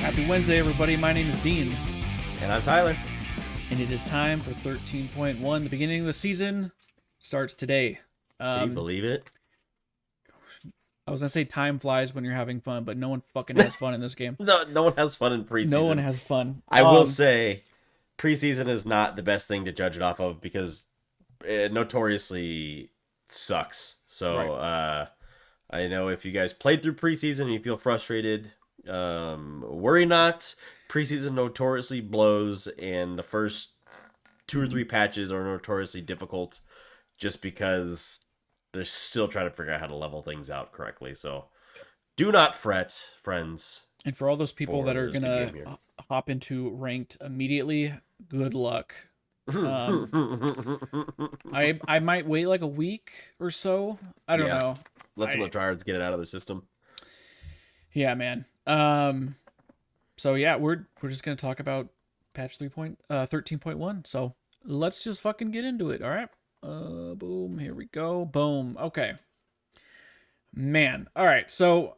Happy Wednesday, everybody. My name is Dean, And I'm Tyler. and it is time for 13.1. The beginning of the season starts today. Can you believe it? I was going to say time flies when you're having fun, but no one fucking has fun in this game. No one has fun in preseason. No one has fun. I will say, preseason is not the best thing to judge it off of because it notoriously sucks. So I know if you guys played through preseason and you feel frustrated, worry not. Preseason notoriously blows, and the first 2 or 3 patches are notoriously difficult just because they're still trying to figure out how to level things out correctly. So do not fret, friends. And for all those people that are There's a going good game to hop into ranked immediately, good luck. I might wait like a week or so. I don't know. Let some of the tryhards get it out of their system. Yeah, man. So yeah, we're just gonna talk about patch 13.1. So let's just fucking get into it. All right. Boom. Here we go. Boom. Okay. Man. All right. So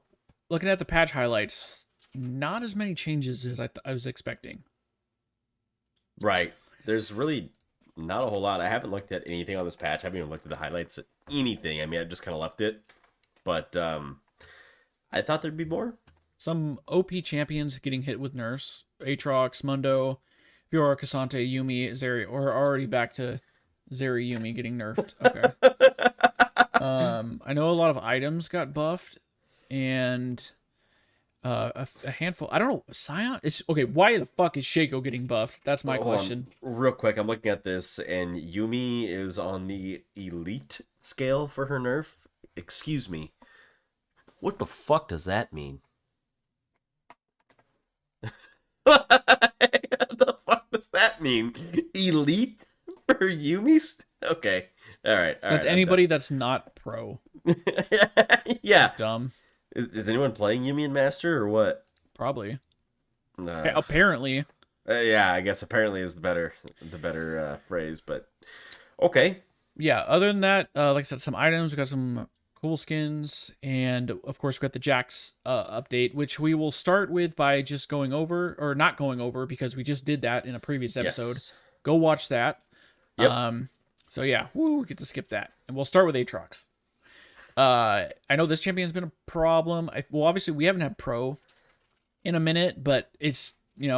looking at the patch highlights, not as many changes as I was expecting. Right. There's really not a whole lot. I haven't looked at anything on this patch. I haven't even looked at the highlights. Anything. I mean, I just kind of left it. But I thought there'd be more. Some OP champions getting hit with nerfs. Aatrox, Mundo, Fiora, Cassante, Yumi, Zeri, or already back to Zeri, Yumi getting nerfed. Okay. I know a lot of items got buffed, and a handful. I don't know. Scion. It's okay. Why the fuck is Shaco getting buffed? That's my question. Real quick, I'm looking at this, and Yumi is on the elite scale for her nerf. Excuse me. What the fuck does that mean? What the fuck does that mean? Elite for Yumi's? Okay. All right. That's anybody that's not pro. Yeah. Dumb. Is anyone playing Yumi in Master or what? Probably. Apparently. Yeah, I guess apparently is the better phrase, but okay. Yeah, other than that, like I said, some items. We got some cool skins, and of course we got the Jax update, which we will start with by just going over, or not going over, because we just did that in a previous episode. Yes. Go watch that. Yep. So yeah, we get to skip that, and we'll start with Aatrox. I know this champion's been a problem. Well, obviously we haven't had pro in a minute, but it's,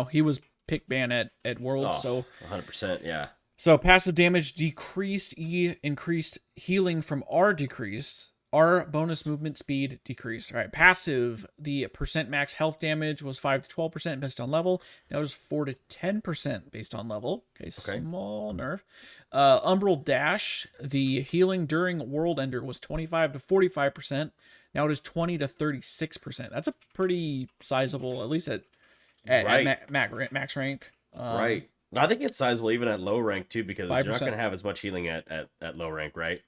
he was pick ban at Worlds, so 100%, yeah. So passive damage decreased, E increased, healing from R decreased, R bonus movement speed decreased. All right, passive, the percent max health damage was 5 to 12% based on level. Now it's 4 to 10% based on level. Okay, small nerf. Umbral Dash, the healing during World Ender was 25 to 45%. Now it is 20 to 36%. That's a pretty sizable, at least at max rank. Right. I think it's sizable even at low rank too, because 5%. you're not going to have as much healing at low rank, right?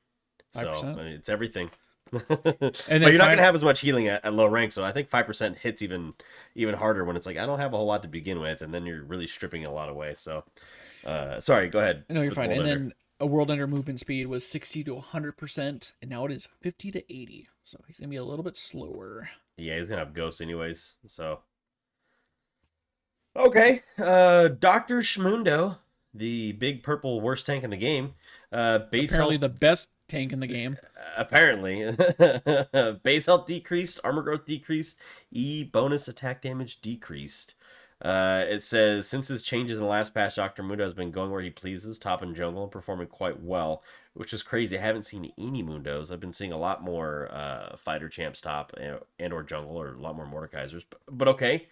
5%. So I mean, it's everything. And but you're not going to have as much healing at low rank, so I think 5% hits even harder when it's like, I don't have a whole lot to begin with, and then you're really stripping a lot away. So, sorry, go ahead. No, you're fine. And then a World Ender movement speed was 60 to 100%, and now it is 50 to 80. So he's going to be a little bit slower. Yeah, he's going to have ghosts anyways, so... Okay, Dr. Shmundo, the big purple worst tank in the game. Base Apparently health, the best tank in the game. Apparently. Base health decreased, armor growth decreased, E bonus attack damage decreased. It says, since his changes in the last patch, Dr. Mundo has been going where he pleases, top and jungle, and performing quite well, which is crazy. I haven't seen any Mundos. I've been seeing a lot more fighter champs top and or jungle, or a lot more Mordekaisers, but okay.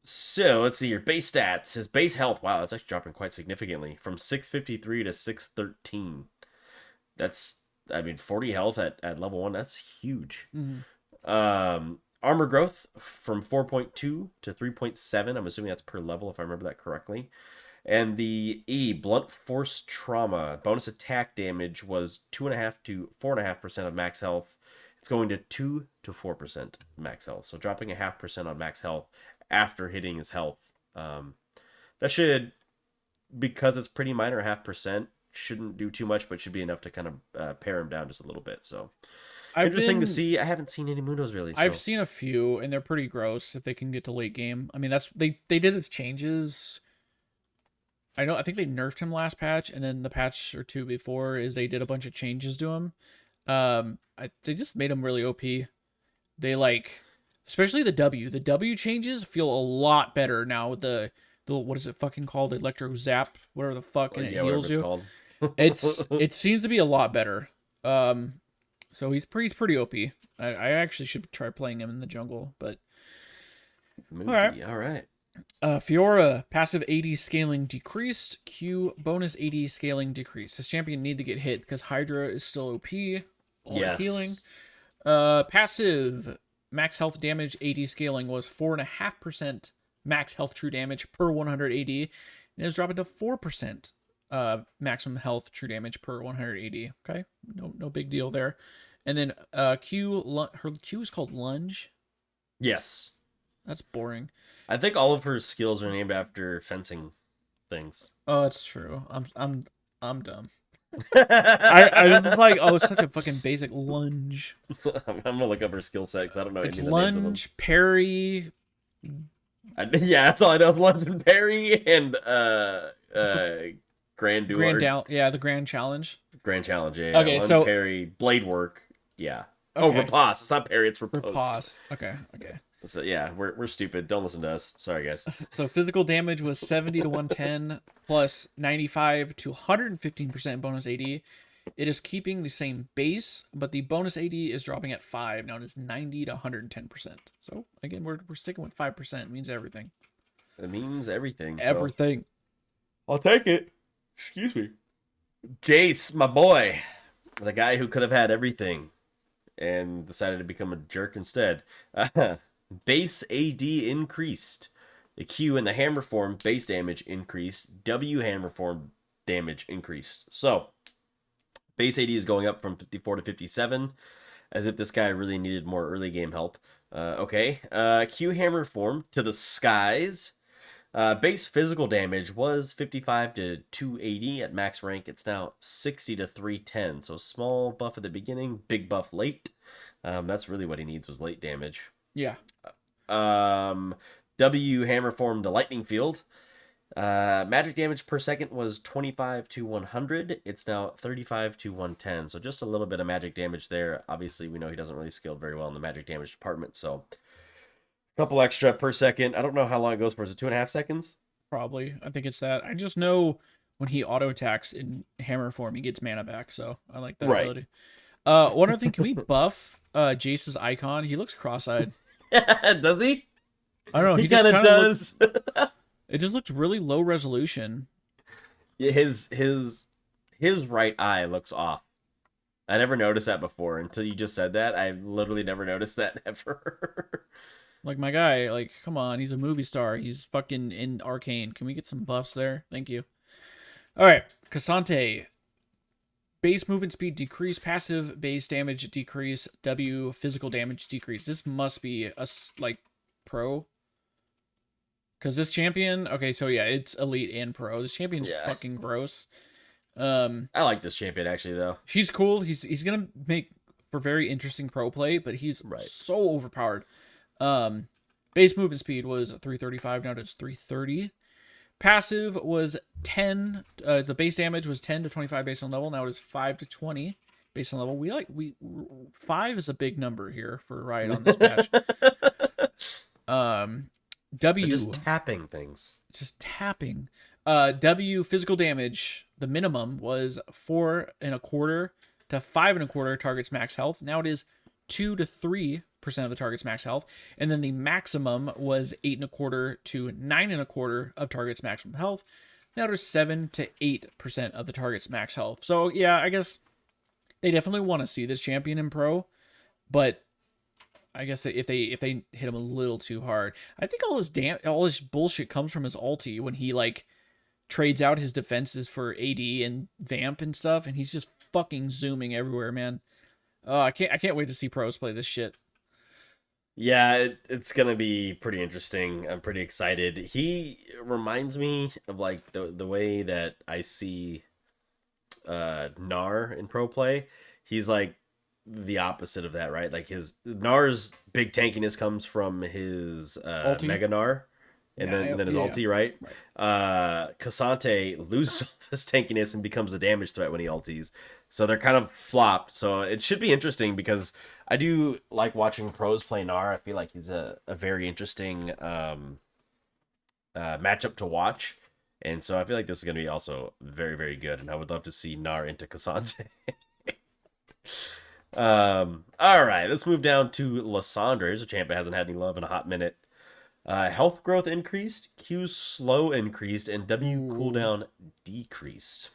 So, let's see your base stats. His base health, wow, that's actually dropping quite significantly. From 653 to 613. That's, 40 health at level 1, that's huge. Mm-hmm. Armor growth from 4.2 to 3.7. I'm assuming that's per level, if I remember that correctly. And the E, blunt force trauma. Bonus attack damage was 2.5 to 4.5% of max health. It's going to 2 to 4% max health. So dropping 0.5% on max health after hitting his health. That should, because it's pretty minor, 0.5%, shouldn't do too much, but should be enough to kind of pare him down just a little bit. So interesting to see. I haven't seen any Mundos really. I've So. seen a few, and they're pretty gross if they can get to late game. I mean, that's they did its changes. I think they nerfed him last patch, and then the patch or two before is they did a bunch of changes to him. They just made him really OP. They like, especially the W. The W changes feel a lot better now with the what is it fucking called? Electro Zap, whatever the fuck, and it heals you. Called. It seems to be a lot better. So he's pretty OP. I actually should try playing him in the jungle, but all right. Fiora passive AD scaling decreased. Q bonus AD scaling decreased. This champion need to get hit because Hydra is still OP. Yes. Healing. Passive max health damage AD scaling was 4.5% max health true damage per 100 AD, and is dropping to 4% maximum health true damage per 100 AD. Okay, no big deal there. And then her Q is called Lunge. Yes. That's boring. I think all of her skills are named after fencing things. Oh, it's true. I'm dumb. I was just like, oh, it's such a fucking basic lunge. I'm gonna look up her skill set because I don't know It's any of the names of them. lunge, parry. Yeah, that's all I know. London Perry and Grand Duel. The Grand Challenge. Grand Challenge. Yeah. Okay, London so Perry, Blade Work. Yeah. Okay. Oh, riposte. It's not parry. It's riposte. Riposte. Okay. So yeah, we're stupid. Don't listen to us. Sorry, guys. So physical damage was 70 to 110 plus 95 to 115% bonus AD. It is keeping the same base, but the bonus AD is dropping at 5. Now it is 90 to 110%. So again, we're sticking with 5%. It means everything. It means everything. Everything. So. I'll take it. Excuse me. Jace, my boy, the guy who could have had everything and decided to become a jerk instead. Base AD increased. The Q in the hammer form base damage increased. W hammer form damage increased. So base AD is going up from 54 to 57, as if this guy really needed more early game help. Okay. Q hammer form to the skies. Base physical damage was 55 to 280 at max rank. It's now 60 to 310. So small buff at the beginning, big buff late. That's really what he needs was late damage. Yeah. W hammer form the lightning field. Magic damage per second was 25 to 100. It's now 35 to 110. So just a little bit of magic damage there. Obviously, we know he doesn't really scale very well in the magic damage department. So a couple extra per second. I don't know how long it goes for. Is it 2.5 seconds? Probably. I think it's that. I just know when he auto attacks in hammer form, he gets mana back. So I like that ability. One other thing, can we buff Jace's icon? He looks cross-eyed. Does he? I don't know. He kind of does. It just looks really low resolution. Yeah, his right eye looks off. I never noticed that before until you just said that. I literally never noticed that ever. Like, my guy, like, come on. He's a movie star. He's fucking in Arcane. Can we get some buffs there? Thank you. All right. Cassante. Base movement speed decrease, passive base damage decrease, W physical damage decrease. This must be a pro. Because this champion, okay, so yeah, it's elite and pro. This champion's fucking gross. I like this champion actually though. He's cool. He's gonna make for very interesting pro play, but he's so overpowered. Base movement speed was 335, now it's 330. Passive was 10. The base damage was 10 to 25 based on level. Now it is 5 to 20 based on level. 5 is a big number here for Riot on this patch. W. They're just tapping things. Just tapping. W physical damage. The minimum was 4.25 to 5.25 targets max health. Now it is 2 to 3% of the target's max health, and then the maximum was 8.25 to 9.25 of target's maximum health. Now there's 7 to 8% of the target's max health. So yeah, I guess they definitely want to see this champion in pro, but I guess if they hit him a little too hard, I think all this bullshit comes from his ulti when he like trades out his defenses for AD and Vamp and stuff, and he's just fucking zooming everywhere, man. I can't wait to see pros play this shit. Yeah, it's gonna be pretty interesting. I'm pretty excited. He reminds me of like the way that I see Gnar in pro play. He's like the opposite of that, right? Like his Nar's big tankiness comes from his Ulti. Mega Gnar, and then his ulti, right? Right. Cassante loses all his tankiness and becomes a damage threat when he ultis. So they're kind of flopped. So it should be interesting because I do like watching pros play Gnar. I feel like he's a very interesting matchup to watch. And so I feel like this is going to be also very, very good. And I would love to see Gnar into Cassante. All right, let's move down to Lissandra. Here's a champ that hasn't had any love in a hot minute. Health growth increased, Q slow increased, and W cooldown decreased.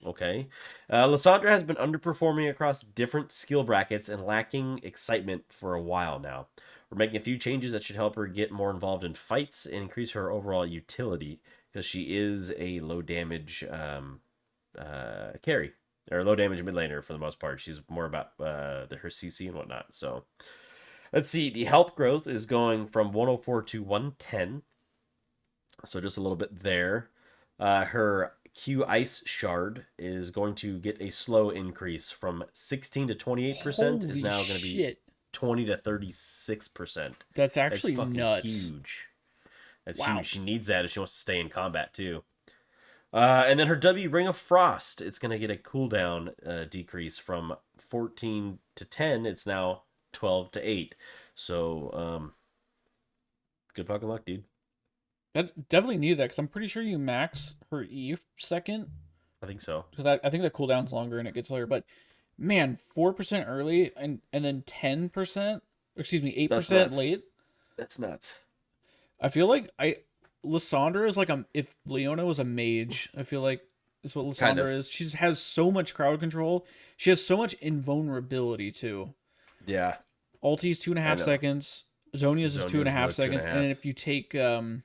Okay. Lissandra has been underperforming across different skill brackets and lacking excitement for a while now. We're making a few changes that should help her get more involved in fights and increase her overall utility because she is a low damage carry. Or low damage mid laner for the most part. She's more about her CC and whatnot. So let's see. The health growth is going from 104 to 110. So just a little bit there. Her Q Ice Shard is going to get a slow increase from 16 to 28%. Is now going to be 20 to 36%. That's actually nuts. Huge. That's huge. She needs that if she wants to stay in combat too. And then her W, Ring of Frost, it's going to get a cooldown decrease from 14 to 10. It's now 12 to 8. So, good fucking luck, dude. That's definitely needed that because I'm pretty sure you max her E second. I think so. Because I think the cooldown's longer and it gets lower. But, man, 4% early and then 10%, excuse me, 8% late. That's nuts. I feel like Lissandra is like if Leona was a mage, I feel like that's what Lissandra is. She has so much crowd control. She has so much invulnerability too. Yeah. Ulti's 2.5 seconds. Zhonya's is 2.5 seconds. And if you take you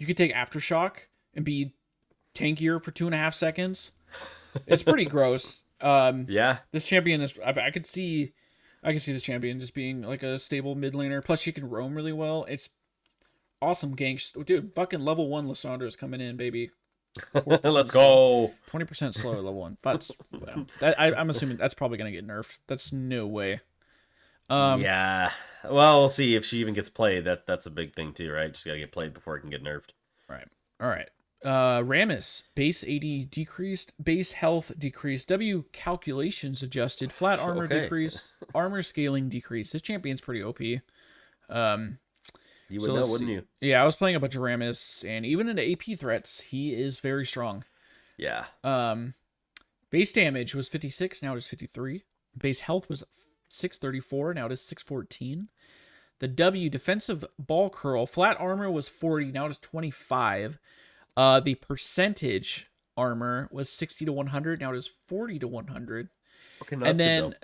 could take Aftershock and be tankier for 2.5 seconds. It's pretty gross. Yeah. This champion is I could see this champion just being like a stable mid laner. Plus she can roam really well. It's awesome ganks. Dude, fucking level 1 Lissandra is coming in, baby. Let's go. 20% slower level 1. That's I'm assuming that's probably going to get nerfed. That's no way. Yeah. Well, we'll see if she even gets played. That's a big thing too, right? She's got to get played before it can get nerfed. Right. All right. Rammus, base AD decreased, base health decreased, W calculations adjusted, flat armor decreased, armor scaling decreased. This champion's pretty OP. You would know, wouldn't you? Yeah, I was playing a bunch of Rammus, and even into AP threats, he is very strong. Yeah. Base damage was 56, now it is 53. Base health was 634, now it is 614. The W defensive ball curl, flat armor was 40, now it is 25. The percentage armor was 60 to 100, now it is 40 to 100. Okay, and then,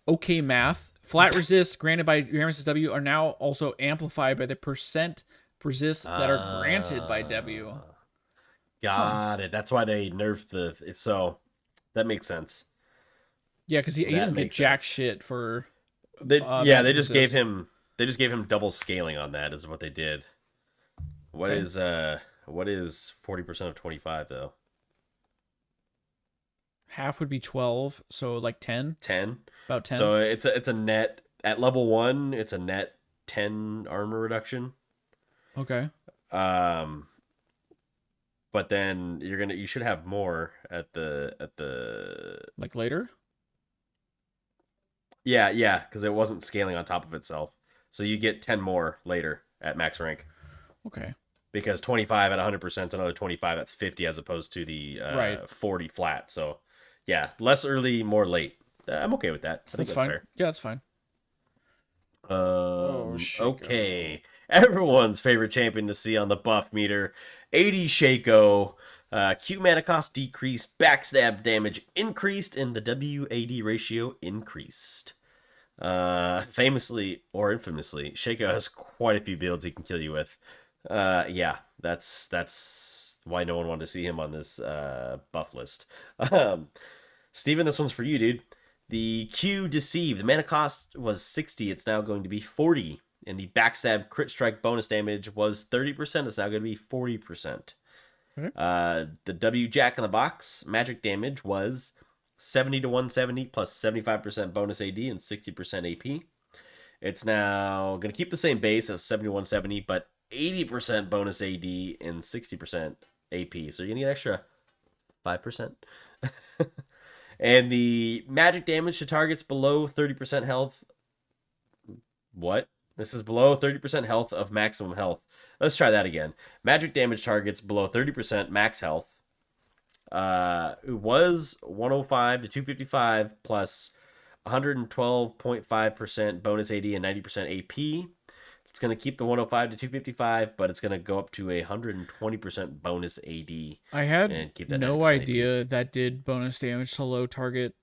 okay, math. Flat resists granted by Rammus' W are now also amplified by the percent resists that are granted by W. Got it. That's why they nerfed so that makes sense. Yeah, because he doesn't get jack shit for. They just gave him double scaling on that. Is what they did. What is 40% of 25 though? Half would be 12, so like 10. 10. About 10. So it's a net at level 1. It's a net 10 armor reduction. Okay. But then you should have more at the like later. Yeah, because it wasn't scaling on top of itself. So you get 10 more later at max rank. Okay. Because 25 at 100% is another 25. That's 50 as opposed to the 40 flat. So yeah, less early, more late. I'm okay with that. I think that's fine. fair. Yeah, that's fine. Okay. Everyone's favorite champion to see on the buff meter, 80 Shaco. Q mana cost decreased, backstab damage increased, and the WAD ratio increased. Famously or infamously, Shaco has quite a few builds he can kill you with. Yeah, that's why no one wanted to see him on this buff list. Steven, this one's for you, dude. The Q Deceive, the mana cost was 60, it's now going to be 40. And the backstab crit strike bonus damage was 30%, it's now going to be 40%. The W Jack in the Box magic damage was 70 to 170 plus 75% bonus AD and 60% AP. It's now going to keep the same base of 70 to 170, but 80% bonus AD and 60% AP. So you're going to get extra 5%. And the magic damage to targets below 30% health. What? This is below 30% health of maximum health. Let's try that again. Magic damage targets below 30% max health. It was 105 to 255 plus 112.5% bonus AD and 90% AP. It's going to keep the 105 to 255, but it's going to go up to 120% bonus AD. I had and keep that no 90% idea that did bonus damage to low target.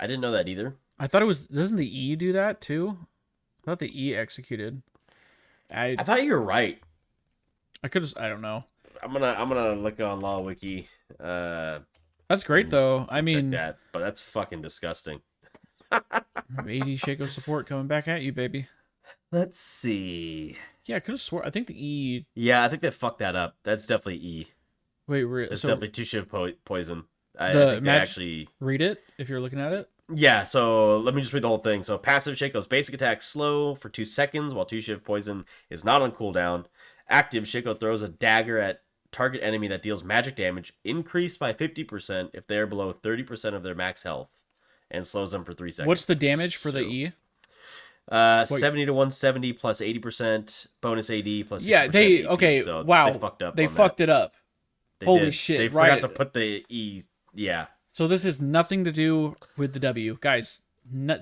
I didn't know that either. I thought it was. Doesn't the E do that too? I thought the E executed. I thought you were right. I could just. I don't know. I'm gonna look on LawWiki. That's great though. I mean, check that, but that's fucking disgusting. AD Shaco support coming back at you, baby. Let's see. Yeah, I could have swore. I think the E. Yeah, I think they fucked that up. That's definitely E. Wait, It's so definitely two shift poison. I the think they actually read it if you're looking at it. Yeah, so let me just read the whole thing. So passive Shaco's basic attack slow for 2 seconds while 2 shift poison is not on cooldown. Active Shaco throws a dagger at target enemy that deals magic damage, increased by 50% if they are below 30% of their max health, and slows them for 3 seconds. What's the damage for the E? 70 to 170 plus 80% bonus AD plus 60% Yeah, they AP, okay. so Wow, they fucked up. They on fucked it up. that. Holy did. shit! They right. forgot to put the E. Yeah. So this has nothing to do with the W, guys.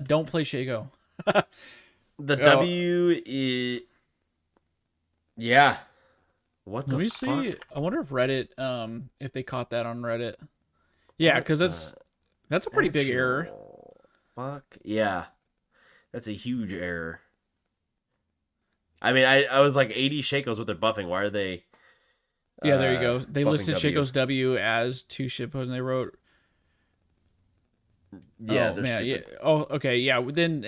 Don't play Shaco. The W is. Yeah. What the Let me fuck? see. I wonder if Reddit, if they caught that on Reddit. Yeah, because that's a pretty big error. Fuck yeah, that's a huge error. I mean, I was like 80 Shakos with their buffing. Why are they? Yeah, there you go. They buffing listed W? Shaco's W as 2 ship poison. They wrote. Yeah, Oh they're man. Yeah. stupid. Oh, okay. Yeah. Then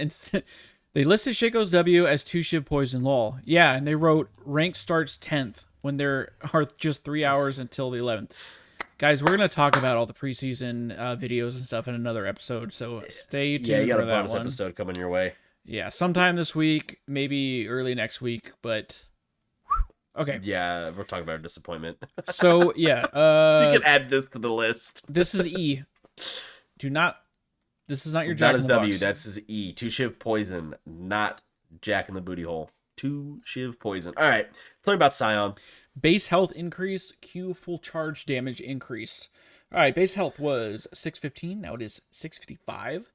they listed Shaco's W as 2 ship poison. Lol. Yeah, and they wrote ranked starts 10th when there are just 3 hours until the 11th. Guys, we're gonna talk about all the preseason videos and stuff in another episode, so stay tuned Yeah, you got for a that bonus one. episode coming your way. Yeah, sometime this week, maybe early next week, but okay. Yeah, we're talking about our disappointment. So yeah, You can add this to the list. this is E. This is not your That Jack is in the W. Box. That's his E. 2 shiv poison, not Jack in the booty hole. 2 shiv poison. All right, tell me about Scion. Base health increased, Q full charge damage increased. All right, base health was 615, now it is 655.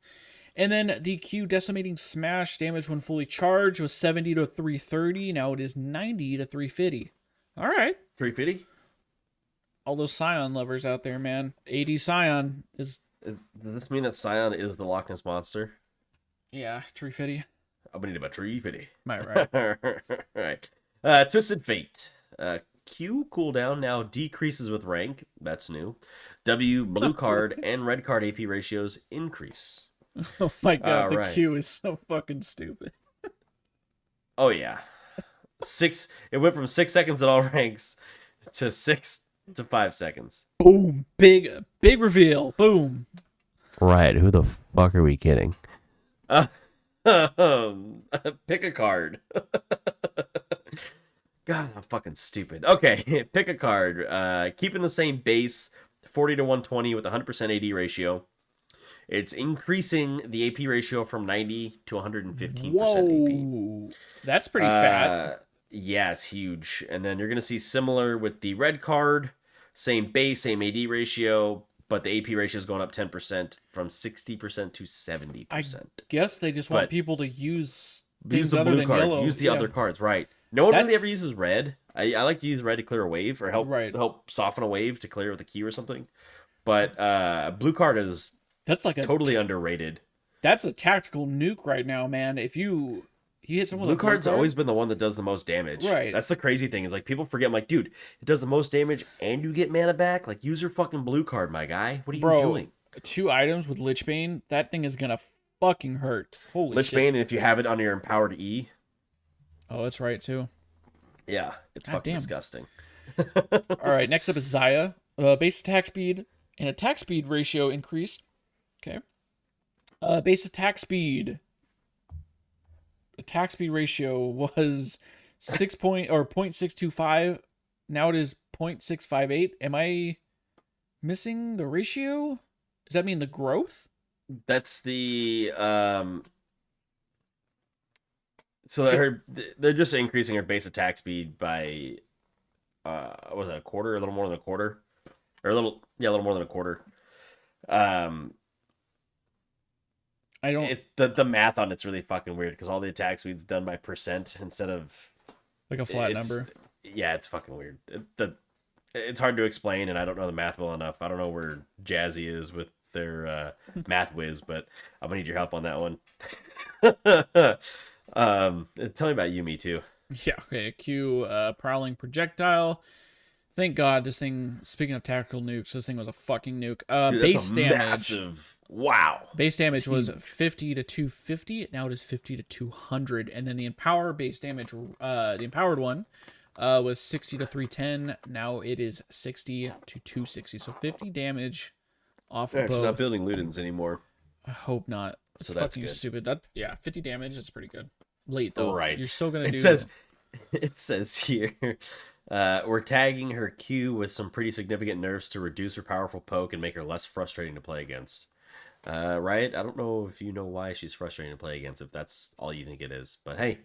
And then the Q decimating smash damage when fully charged was 70 to 330, now it is 90 to 350. All right. 350. All those Scion lovers out there, man. 80 Scion is, Does this mean that Scion is the Loch Ness Monster? yeah, 350. I'm gonna need about 350. Right. Right. Twisted Fate. Q cooldown now decreases with rank. That's new. W blue card and red card AP ratios increase. Oh my god, the right. Q is so fucking stupid. Oh yeah. It went from 6 seconds at all ranks to 6 to 5 seconds. Boom. Big reveal. Boom. Right. Who the fuck are we kidding? Pick a card. God, I'm fucking stupid. Okay, pick a card. Keeping the same base, 40 to 120 with 100% AD ratio. It's increasing the AP ratio from 90 to 115% Whoa. That's pretty fat. Yeah, it's huge. And then you're going to see similar with the red card. Same base, same AD ratio, but the AP ratio is going up 10% from 60% to 70%. I guess they just want But people to use use the other blue than card. yellow. Use the Yeah. other cards, right? No one really That's- ever uses red. I like to use red to clear a wave or help soften a wave to clear with a key or something. But blue card is That's like a totally underrated. That's a tactical nuke right now, man. If you hit someone Blue with a blue card's card, always been the one that does the most damage. Right. That's the crazy thing is like people forget. I'm like, dude, it does the most damage and you get mana back. Like use your fucking blue card, my guy. What are you doing? 2 items with Lichbane, that thing is gonna fucking hurt. Holy Lich shit. Bane, and if you have it on your empowered E, Oh, that's right too. yeah, it's God fucking damn. disgusting. All right, next up is Zaya. Base attack speed And attack speed ratio increased. Okay. Base attack speed. Attack speed ratio was 0.625. Now it is 0.658. Am I missing the ratio? Does that mean the growth? That's the so they're just increasing her base attack speed by what was that, a quarter, a little more than a quarter, or a little more than a quarter. I don't the math on it's really fucking weird because all the attack speed's done by percent instead of like a flat number. Yeah, it's fucking weird. It's hard to explain, and I don't know the math well enough. I don't know where Jazzy is with their math whiz, but I'm gonna need your help on that one. Tell me about Yumi too. Yeah, okay. Q prowling projectile. Thank God this thing, speaking of tactical nukes, this thing was a fucking nuke. Dude, base damage. Massive. Wow. Base damage was 50 to 250. Now it is 50 to 200. And then the empower base damage, the empowered one, was 60 to 310. Now it is 60 to 260. So 50 damage off of both. She's not building Ludens anymore. I hope not. It's so that's fucking good. stupid. 50 damage. That's pretty good. Late though. Right. You're still gonna do. It says here, we're tagging her Q with some pretty significant nerfs to reduce her powerful poke and make her less frustrating to play against. Right? I don't know if you know why she's frustrating to play against, if that's all you think it is. But hey,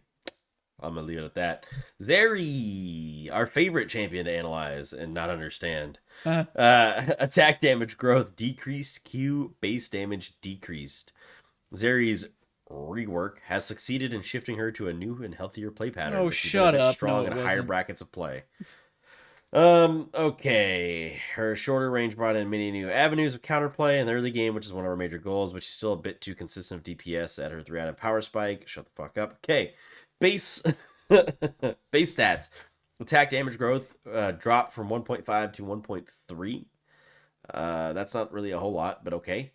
I'm gonna leave it at that. Zeri, our favorite champion to analyze and not understand. Attack damage growth decreased, Q base damage decreased. Zeri's rework has succeeded in shifting her to a new and healthier play pattern. Oh, shut up. Strong No, in it higher wasn't. brackets of play. Okay. Her shorter range brought in many new avenues of counterplay in the early game, which is one of her major goals, but she's still a bit too consistent of DPS at her 3-item power spike. Shut the fuck up. Okay. Base base stats. Attack damage growth dropped from 1.5 to 1.3. That's not really a whole lot, but okay.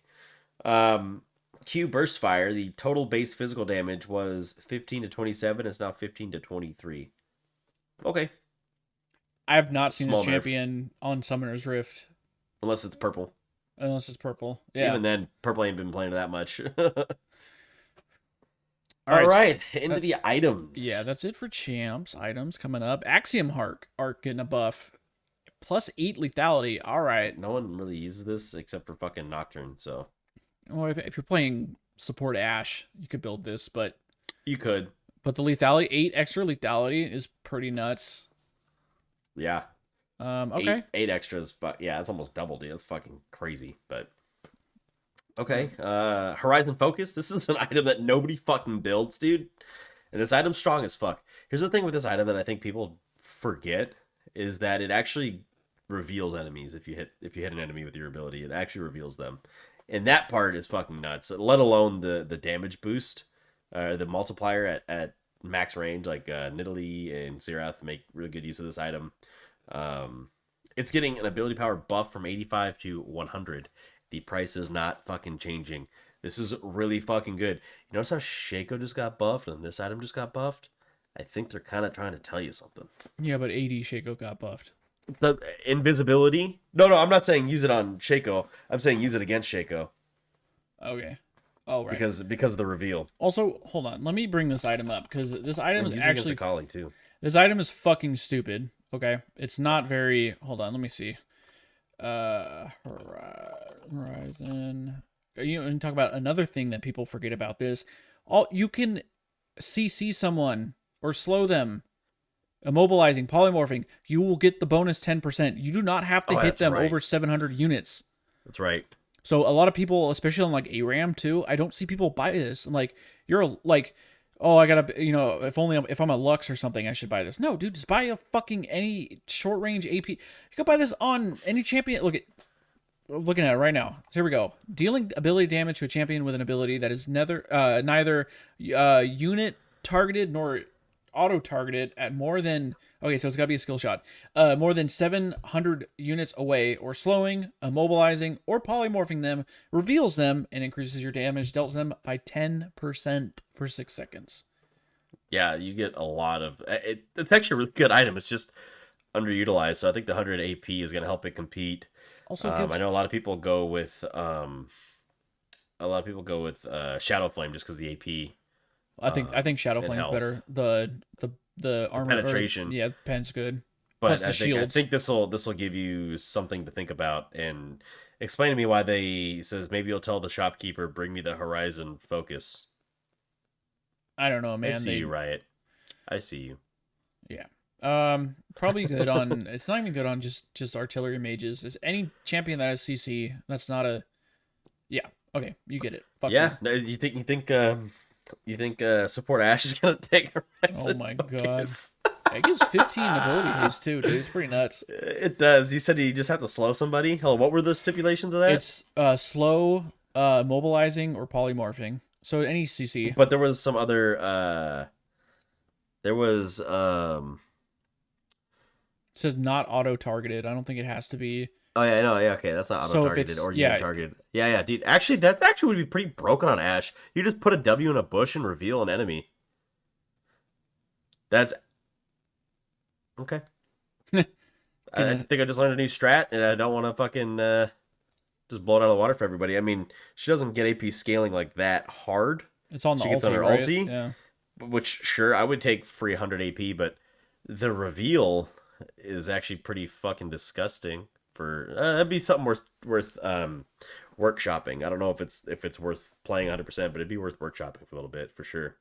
Q burst fire, the total base physical damage was 15 to 27. It's now 15 to 23. Okay. I have not seen Small this nerf. champion on Summoner's Rift. Unless it's purple. Unless it's purple. Yeah. Even then, purple ain't been playing that much. All right. Into the items. Yeah, that's it for champs. Items coming up. Axiom Arc getting a buff. Plus 8 lethality. All right. No one really uses this except for fucking Nocturne, so. Well, if you're playing support Ashe, you could build this, but You could. the lethality, 8 extra lethality is pretty nuts. Yeah. Okay. Eight extras. Yeah, that's almost double, dude. That's fucking crazy, but. Okay. Horizon Focus. This is an item that nobody fucking builds, dude. And this item's strong as fuck. Here's the thing with this item that I think people forget is that it actually reveals enemies if you hit an enemy with your ability. It actually reveals them. And that part is fucking nuts, let alone the damage boost, the multiplier at max range, like Nidalee and Serath make really good use of this item. It's getting an ability power buff from 85 to 100. The price is not fucking changing. This is really fucking good. You notice how Shaco just got buffed and this item just got buffed? I think they're kind of trying to tell you something. Yeah, but AD Shaco got buffed. The invisibility? No, I'm not saying use it on Shaco. I'm saying use it against Shaco. Okay. Oh, right. Because of the reveal. Also, hold on. Let me bring this item up because this item is Use it against actually the calling too. This item is fucking stupid. Okay, it's not very. Hold on, let me see. Horizon. You and talk about another thing that people forget about this. You can CC someone or slow them. Immobilizing, polymorphing, you will get the bonus 10%. You do not have to hit them over 700 units. That's right. So a lot of people, especially on like ARAM too, I don't see people buy this. I'm like, you're like, oh, I gotta, if I'm a Lux or something, I should buy this. No, dude, just buy a fucking any short range AP. You can buy this on any champion. I'm looking at it right now. So here we go. Dealing ability damage to a champion with an ability that is neither unit targeted nor auto targeted at more than, okay, so it's got to be a skill shot, more than 700 units away, or slowing, immobilizing, or polymorphing them, reveals them, and increases your damage dealt to them by 10% for 6 seconds. Yeah, you get a lot of it's actually a really good item. It's just underutilized, so I think the 100 AP is going to help it compete. Also gives I know a lot of people go with Shadow Flame just because the AP I think Shadow and Flame's health. better. The armor Penetration. yeah, pen's good. But Plus the I shields. think this will give you something to think about and explain to me why they says maybe you'll tell the shopkeeper bring me the Horizon Focus. I don't know, I man. see you, Riot. I see you. Yeah. Probably good on. It's not even good on just artillery mages. Is any champion that has CC? That's not a. Yeah. Okay, you get it. Fuck Yeah. you. No, you think support Ash is gonna take Oh Horizon my god. Focus? It gives 15 ability haste too, dude. It's pretty nuts. It does. You said you just have to slow somebody. Hold on, what were the stipulations of that? It's slow, mobilizing, or polymorphing. So any CC. But there was some other. There was So not auto targeted. I don't think it has to be. Oh yeah, no, yeah, okay, that's not So auto if targeted it's- or yeah. unit targeted. Yeah, dude. Actually, that actually would be pretty broken on Ash. You just put a W in a bush and reveal an enemy. That's okay. I think I just learned a new strat, and I don't want to fucking just blow it out of the water for everybody. I mean, she doesn't get AP scaling like that hard, It's on the She ulti, gets on her right? ulti? Yeah. which sure I would take free 100 AP, but the reveal is actually pretty fucking disgusting. For that'd be something worth workshopping. I don't know if it's worth playing 100%, but it'd be worth workshopping for a little bit for sure.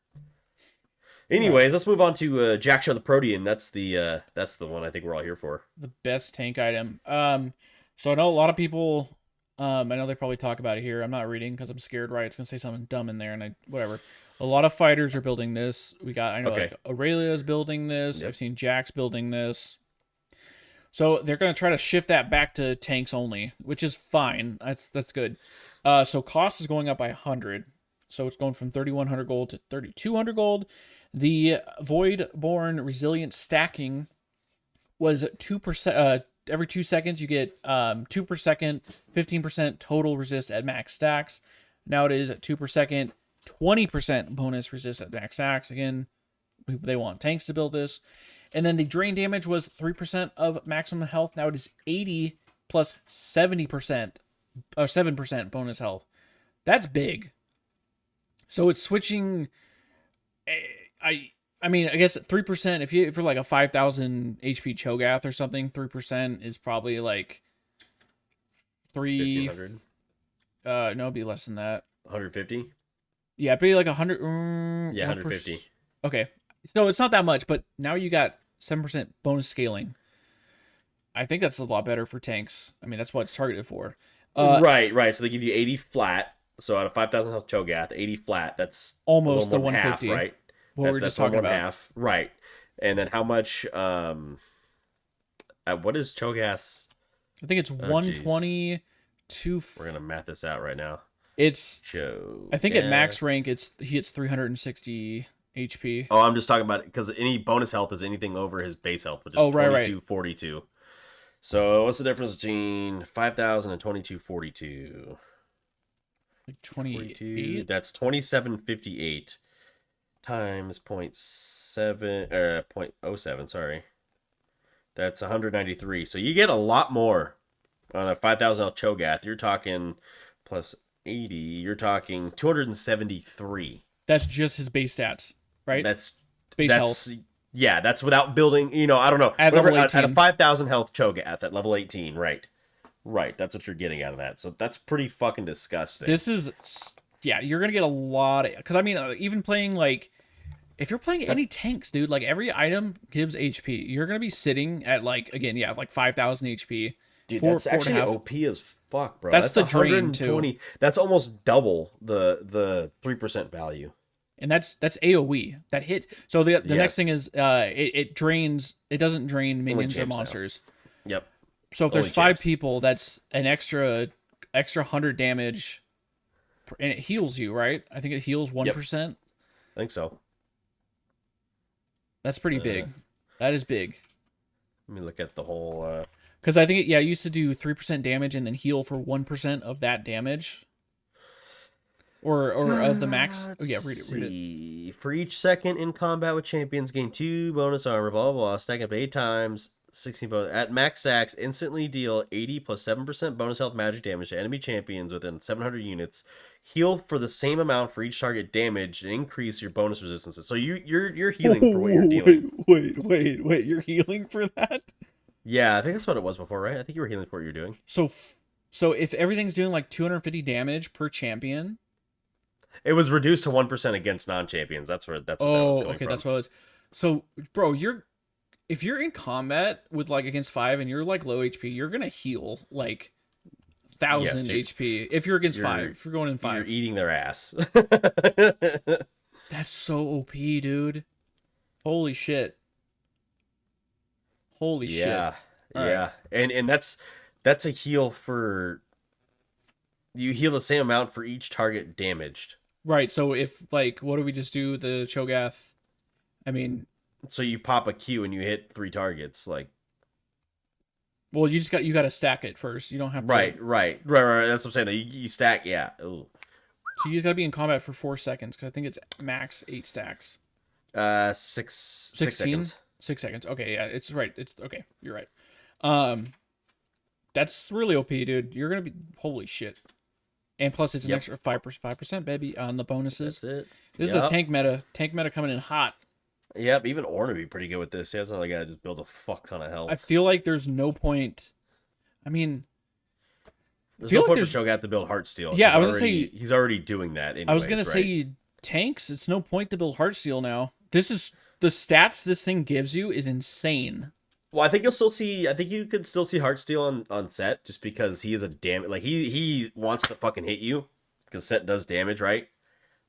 Anyways, let's move on to Jackshaw the Protean. That's the one I think we're all here for. The best tank item. So I know a lot of people. I know they probably talk about it here. I'm not reading because I'm scared. Right, it's gonna say something dumb in there, and whatever. A lot of fighters are building this. I know Okay. like Aurelia's building this. Yep. I've seen Jax building this. So they're gonna try to shift that back to tanks only, which is fine. That's good. So cost is going up by 100. So it's going from 3,100 gold to 3,200 gold. The Voidborn Resilient stacking was 2%. Every 2 seconds, you get 2 per second, 15% total resist at max stacks. Now it is at 2 per second, 20% bonus resist at max stacks. Again, they want tanks to build this. And then the drain damage was 3% of maximum health. Now it is 80 plus 70% or 7% bonus health. That's big. So it's switching. I mean, I guess 3%. If you're like a 5,000 HP Cho'Gath or something, 3% is probably like 1,500, no, it'd be less than that. 150. Yeah, it'd be like 100. Yeah, 150. Okay, so it's not that much, but now you got 7% bonus scaling. I think that's a lot better for tanks. I mean, that's what it's targeted for. Right. So they give you 80 flat. So out of 5,000 health Cho'Gath, 80 flat. That's Almost a little the more than half, 150. right? What we were just talking about. Half, right? And then how much? What is Cho'Gath's? I think it's 120 to. We're gonna math this out right now. It's. I think at max Cho'Gath. rank, he hits 360 HP. Oh, I'm just talking about it because any bonus health is anything over his base health, which is Oh, right. 2242. So what's the difference between 5,000 and 2242? Like 28. That's 2758 times 0.07. Sorry, that's 193. So you get a lot more on a 5,000 health Cho'Gath. You're talking plus 80. You're talking 273. That's just his base stats, right? That's base health. Yeah, that's without building. I don't know. At level 18. At a 5,000 health Cho'Gath at level 18, right? Right. That's what you're getting out of that. So that's pretty fucking disgusting. This is. Yeah, you're going to get a lot of. Because, I mean, even playing like. If you're playing any tanks, dude, like every item gives HP. You're going to be sitting at like, again, yeah, like 5,000 HP. Dude, that's actually OP as fuck, bro. That's the drain, too. That's almost double the 3% value. And that's AoE. That hit. So the next thing Yes. is it drains. It doesn't drain minions or champs now. monsters. Yep. So if there's Only 5 champs. people, that's an extra 100 damage, and it heals you, right? I think it heals 1%. I think so. That's pretty big. That is big. Let me look at the whole. Because I think it used to do 3% damage and then heal for 1% of that damage. Or of the max. Oh, yeah, read it. For each second in combat with champions, gain 2 bonus armor, blah, blah, blah. Stack up to 8 times. 16 bonus. At max stacks, instantly deal 80 plus 7% bonus health magic damage to enemy champions within 700 units. Heal for the same amount for each target damage and increase your bonus resistances. So you're healing for what you're dealing. Wait. You're healing for that? Yeah, I think that's what it was before, right? I think you were healing for what you're doing. So if everything's doing like 250 damage per champion, it was reduced to 1% against non-champions. That's what that was coming from. That's what it was. So, bro, if you're in combat with like against 5 and you're like low HP, you're gonna heal like 1,000 HP. If you're against 5, if you're going in 5, you're eating their ass. That's so OP, dude. Holy shit. Holy shit. Yeah. Right. And that's a heal for, you heal the same amount for each target damaged. Right. So if like, what do we just do? The Cho'Gath. I mean, so you pop a Q and you hit 3 targets, like. Well, you got to stack it first. You don't have to. Right. That's what I'm saying. You stack, yeah. Ooh. So you just got to be in combat for 4 seconds because I think it's max 8 stacks. 6 seconds. 6 seconds. Okay, yeah, it's right. It's okay. You're right. That's really OP, dude. You're gonna be holy shit. And plus, it's an extra 5%, baby, on the bonuses. That's it. This is a tank meta. Tank meta coming in hot. Yep, even Ornn would be pretty good with this. He has another guy that just builds a fuck ton of health. I feel like there's no point. I mean, there's no point for Cho'Gath to build Heartsteel. Yeah, I was gonna say he's already doing that. Anyways, I was gonna say tanks. It's no point to build Heartsteel now. This is the stats this thing gives you is insane. Well, I think you'll still see. I think you could still see Heartsteel on Set just because he is a like he wants to fucking hit you because Set does damage, right?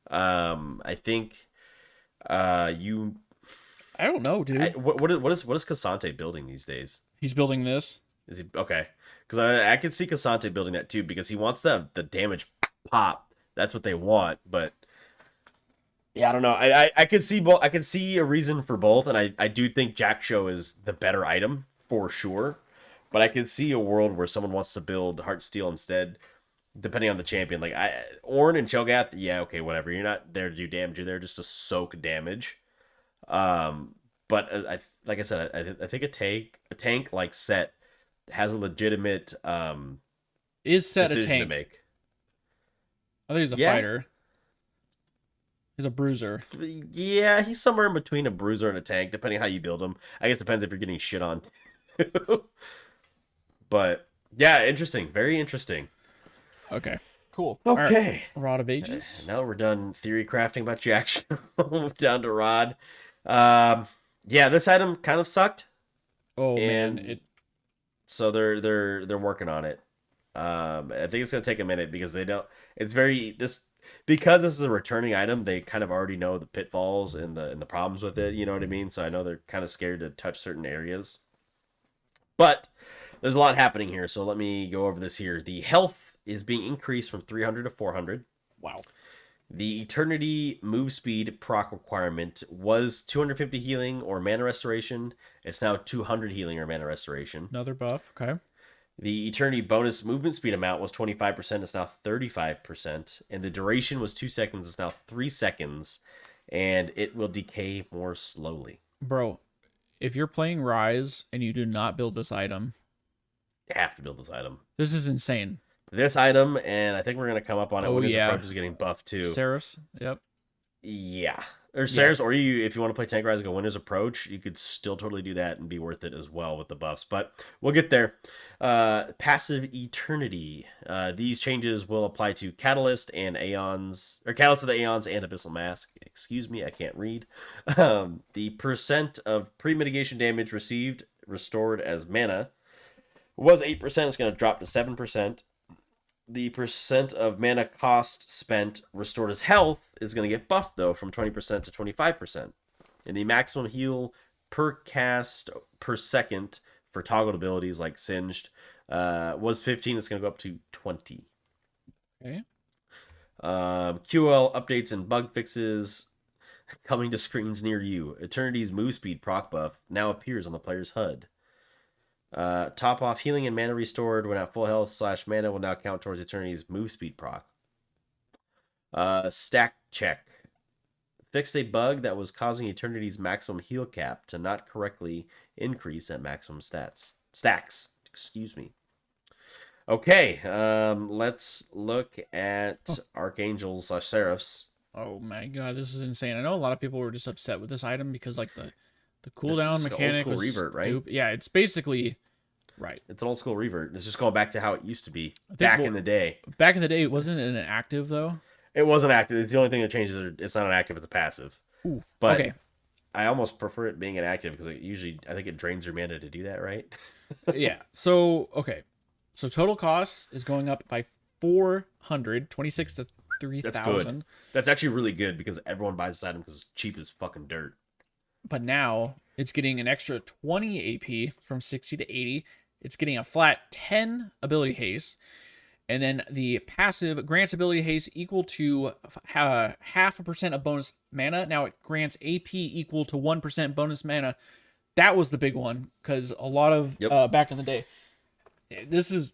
I think you. I don't know, dude. What is Cassante building these days? He's building this. Is he okay? Because I could see Cassante building that too because he wants the damage pop. That's what they want, but. Yeah, I don't know. I could see both. I could see a reason for both, and I do think Jak'Sho is the better item for sure. But I could see a world where someone wants to build Heartsteel instead, depending on the champion. Like Ornn and Cho'Gath, yeah, okay, whatever. You're not there to do damage. You're there just to soak damage. But like I said, I think a tank like Set has a legitimate is Set a decision tank to make. I think he's a fighter. He's a bruiser. Yeah, he's somewhere in between a bruiser and a tank, depending how you build him. I guess it depends if you're getting shit on. But yeah, interesting. Very interesting. Okay. Cool. Okay. Right. Rod of Ages. Now we're done theory crafting about Jak'Sho. Move down to Rod. Yeah, this item kind of sucked. Oh man, so they're working on it. I think it's gonna take a minute because they don't. It's very because this is a returning item. They kind of already know the pitfalls and the problems with it. You know what I mean? So I know they're kind of scared to touch certain areas. But there's a lot happening here, so let me go over this here. The health is being increased from 300 to 400. Wow. The Eternity move speed proc requirement was 250 healing or mana restoration. It's now 200 healing or mana restoration. Another buff. Okay. The Eternity bonus movement speed amount was 25%. It's now 35%. And the duration was 2 seconds. It's now 3 seconds. And it will decay more slowly. Bro, if you're playing Rise and you do not build this item, you have to build this item. This is insane. This item, and I think we're going to come up on it. Winter's Approach is getting buffed too. Seraphs, yep. Yeah. Or Seraphs, or if you want to play Tank Rise and go Winter's Approach, you could still totally do that and be worth it as well with the buffs. But we'll get there. Passive Eternity. These changes will apply to Catalyst and Aeons, or Catalyst of the Aeons and Abyssal Mask. Excuse me, I can't read. The percent of pre-mitigation damage received restored as mana was 8%. It's going to drop to 7%. The percent of mana cost spent restored as health is going to get buffed, though, from 20% to 25%. And the maximum heal per cast per second for toggled abilities like Singed was 15. It's going to go up to 20. Okay. QL updates and bug fixes coming to screens near you. Eternity's move speed proc buff now appears on the player's HUD. Top off healing and mana restored when at full health / mana will now count towards Eternity's move speed proc. Stack check. fixed a bug that was causing Eternity's maximum heal cap to not correctly increase at maximum stacks. Excuse me. Okay, let's look at Archangels / Seraphs. Oh my god, this is insane. I know a lot of people were just upset with this item because like the This is cooldown just like an mechanic old school was revert, right? stupid. Yeah, it's basically right. It's an old school revert. It's just going back to how it used to be think back we'll- in the day. Back in the day, it wasn't an active though. It wasn't active. It's the only thing that changes. It's not an active. It's a passive. Ooh, But okay. I almost prefer it being an active because I think it drains your mana to do that, right? Yeah. So okay. So total cost is going up by 426 to 3,000. That's actually really good because everyone buys this item because it's cheap as fucking dirt. But now it's getting an extra 20 AP from 60 to 80. It's getting a flat 10 ability haste. And then the passive grants ability haste equal to 0.5% of bonus mana. Now it grants AP equal to 1% bonus mana. That was the big one because a lot of back in the day. This is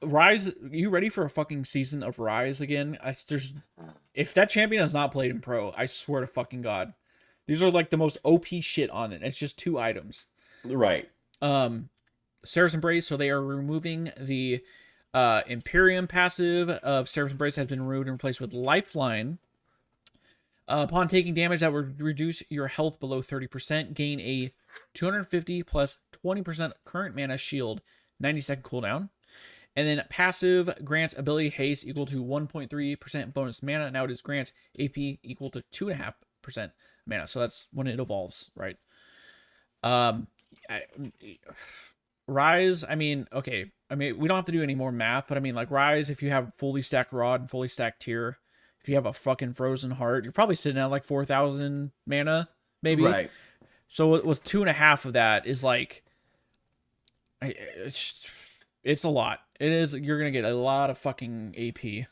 Rise. You ready for a fucking season of Rise again? If that champion has not played in Pro, I swear to fucking God, these are like the most OP shit on it. It's just 2 items. Right. Seraph's Embrace. So they are removing the Imperium passive of Seraph's Embrace has been removed and replaced with Lifeline. Upon taking damage that would reduce your health below 30%, gain a 250 plus 20% current mana shield, 90-second cooldown. And then passive grants ability haste equal to 1.3% bonus mana. Now it is grants AP equal to 2.5% mana. So that's when it evolves, right? Rise, I mean, okay. I mean, we don't have to do any more math, but I mean, like Rise, if you have fully stacked Rod and fully stacked Tear, if you have a fucking Frozen Heart, you're probably sitting at like 4,000 mana, maybe. Right. So with 2.5 of that is like, it's a lot. It is. You're gonna get a lot of fucking AP.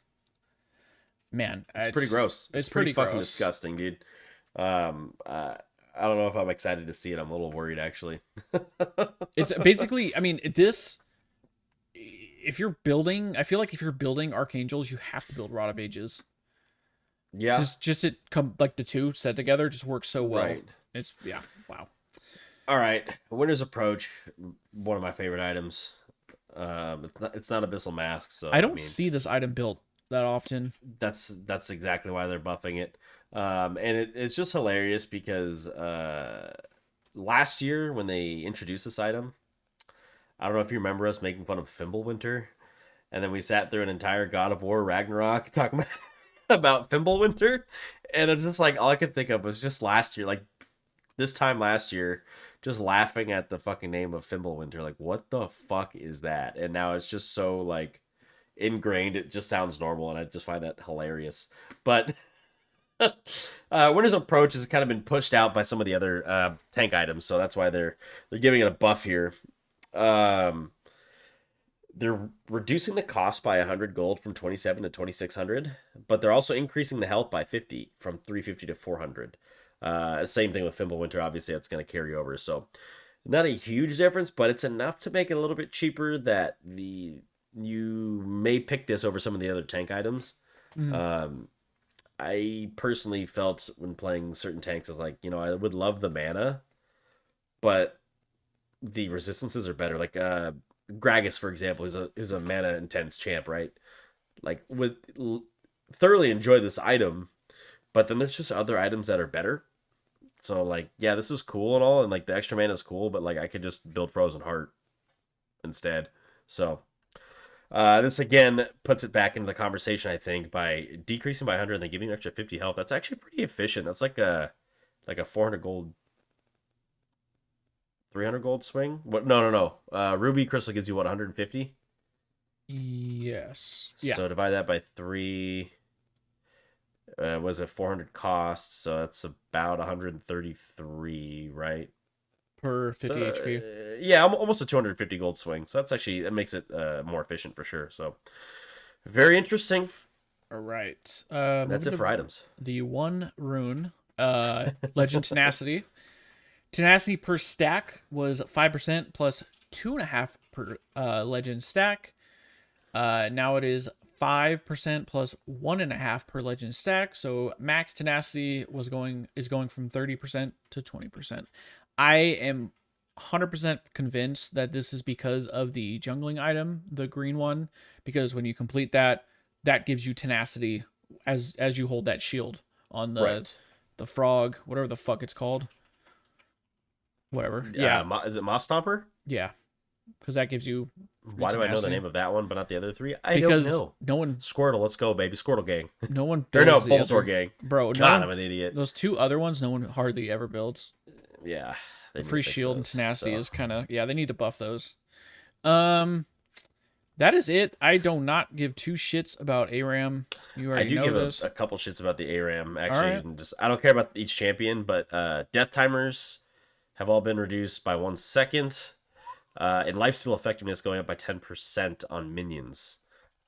Man, It's pretty gross. It's pretty pretty fucking gross. disgusting, dude. I don't know if I'm excited to see it. I'm a little worried, actually. It's basically, I mean, this. If you're building, I feel like if you're building Archangels, you have to build Rod of Ages. Yeah. Just it come like the two set together just works so well. Right. It's wow. All right. Winter's Approach, one of my favorite items. It's not Abyssal Mask, so I don't mean, see this item built that often. That's exactly why they're buffing it. And it's just hilarious because last year when they introduced this item, I don't know if you remember us making fun of Fimbulwinter, and then we sat through an entire God of War Ragnarok talking about Fimbulwinter, and it's just like all I could think of was just last year, like this time last year, just laughing at the fucking name of Fimbulwinter, like what the fuck is that? And now it's just so like ingrained, it just sounds normal, and I just find that hilarious. But Winter's Approach has kind of been pushed out by some of the other tank items, so that's why they're giving it a buff here. They're reducing the cost by 100 gold from 27 to 2600, but they're also increasing the health by 50 from 350 to 400. Same thing with Fimbulwinter, obviously that's going to carry over, so not a huge difference, but it's enough to make it a little bit cheaper that you may pick this over some of the other tank items. I personally felt when playing certain tanks is like, I would love the mana, but the resistances are better. Like Gragas, for example, who's a mana intense champ, right? Like would thoroughly enjoy this item, but then there's just other items that are better. So like, yeah, this is cool and all, and like the extra mana is cool, but like I could just build Frozen Heart instead. So this again puts it back into the conversation, I think, by decreasing by 100 and then giving an extra 50 health. That's actually pretty efficient. That's like a 400 gold, 300 gold swing. What? No. Ruby Crystal gives you what, 150? Yes. Yeah. So divide that by 3. Was it 400 cost? So that's about 133, right? Per 50 HP. Yeah, almost a 250 gold swing. So that makes it more efficient for sure. So very interesting. All right. That's it for items. The one rune, Legend Tenacity. Tenacity per stack was 5% plus 2.5 per legend stack. Now it is 5% plus 1.5 per legend stack. So max tenacity is going from 30% to 20%. I am 100% convinced that this is because of the jungling item, the green one, because when you complete that, that gives you tenacity as you hold that shield on the frog, whatever the fuck it's called. Whatever. Yeah. Is it Moss Stomper? Yeah. Because that gives you. Why do I know the name of that one but not the other three? I because don't know. No one. Squirtle, let's go, baby. Squirtle gang. No one. Or no, builds Bulbasaur gang. Bro, God, I'm an idiot. Those two other ones, no one hardly ever builds. Yeah. Free shield and tenacity is kind of, yeah, they need to buff those. That is it. I do not give two shits about ARAM. You already know this. I do give a couple shits about the ARAM, actually. Right. And I don't care about each champion, but death timers have all been reduced by 1 second. And lifesteal effectiveness going up by 10% on minions.